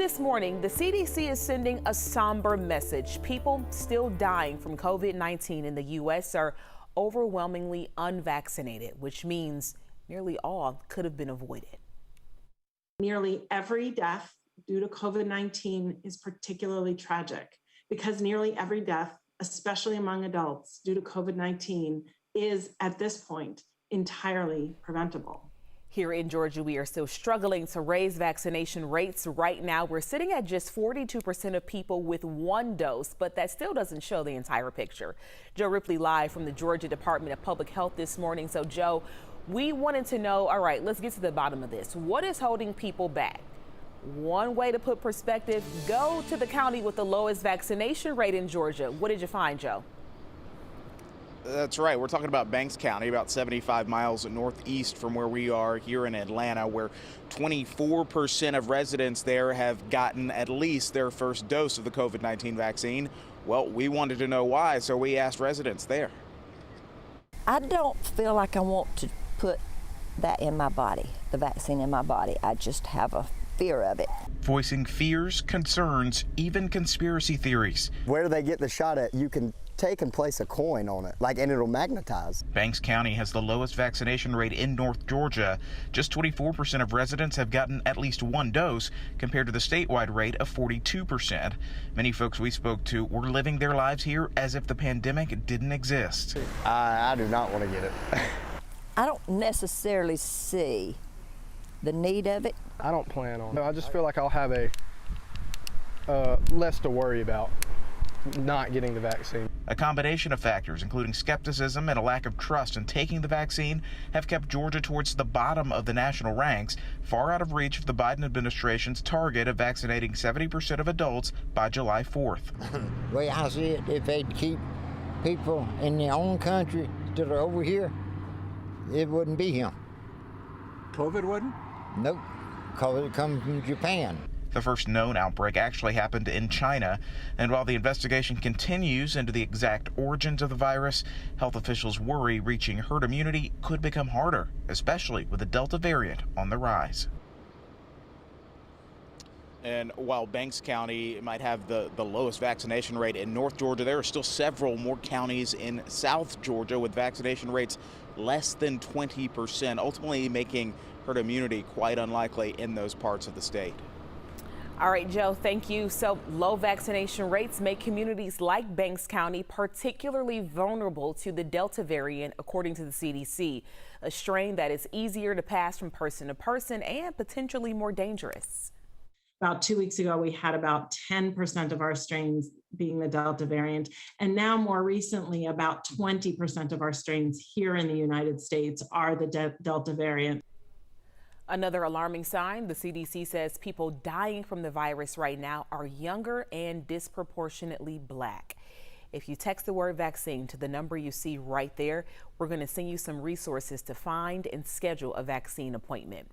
This morning, the CDC is sending a somber message. People still dying from COVID-19 in the U.S. are overwhelmingly unvaccinated, which means nearly all could have been avoided. Nearly every death due to COVID-19 is particularly tragic because nearly every death, especially among adults due to COVID-19, is at this point entirely preventable. Here in Georgia, we are still struggling to raise vaccination rates. Right now, we're sitting at just 42% of people with one dose, but that still doesn't show the entire picture. Joe Ripley live from the Georgia Department of Public Health this morning. So, Joe, we wanted to know, all right, let's get to the bottom of this. What is holding people back? One way to put perspective, go to the county with the lowest vaccination rate in Georgia. What did you find, Joe? That's right. We're talking about Banks County, about 75 miles northeast from where we are here in Atlanta, where 24% of residents there have gotten at least their first dose of the COVID-19 vaccine. Well, we wanted to know why, so we asked residents there. I don't feel like I want to put that in my body, the vaccine in my body. I just have a fear of it. Voicing fears, concerns, even conspiracy theories. Where they get the shot at, you can take and place a coin on it, and it'll magnetize. Banks County has the lowest vaccination rate in North Georgia. Just 24% of residents have gotten at least one dose, compared to the statewide rate of 42%. Many folks we spoke to were living their lives here as if the pandemic didn't exist. I do not want to get it. I don't necessarily see the need of it. I don't plan on it. I just feel like I'll have less to worry about not getting the vaccine. A combination of factors, including skepticism and a lack of trust in taking the vaccine, have kept Georgia towards the bottom of the national ranks, far out of reach of the Biden administration's target of vaccinating 70% of adults by July 4th. The way I see it, if they'd keep people in their own country that are over here, it wouldn't be him. COVID wouldn't? Nope, because it comes from Japan. The first known outbreak actually happened in China, and while the investigation continues into the exact origins of the virus, health officials worry reaching herd immunity could become harder, especially with the Delta variant on the rise. And while Banks County might have the lowest vaccination rate in North Georgia, there are still several more counties in South Georgia with vaccination rates less than 20%, ultimately making herd immunity quite unlikely in those parts of the state. All right, Joe, thank you. So low vaccination rates make communities like Banks County particularly vulnerable to the Delta variant, according to the CDC, a strain that is easier to pass from person to person and potentially more dangerous. About 2 weeks ago, we had about 10% of our strains being the Delta variant. And now more recently, about 20% of our strains here in the United States are the Delta variant. Another alarming sign, the CDC says people dying from the virus right now are younger and disproportionately Black. If you text the word vaccine to the number you see right there, we're going to send you some resources to find and schedule a vaccine appointment.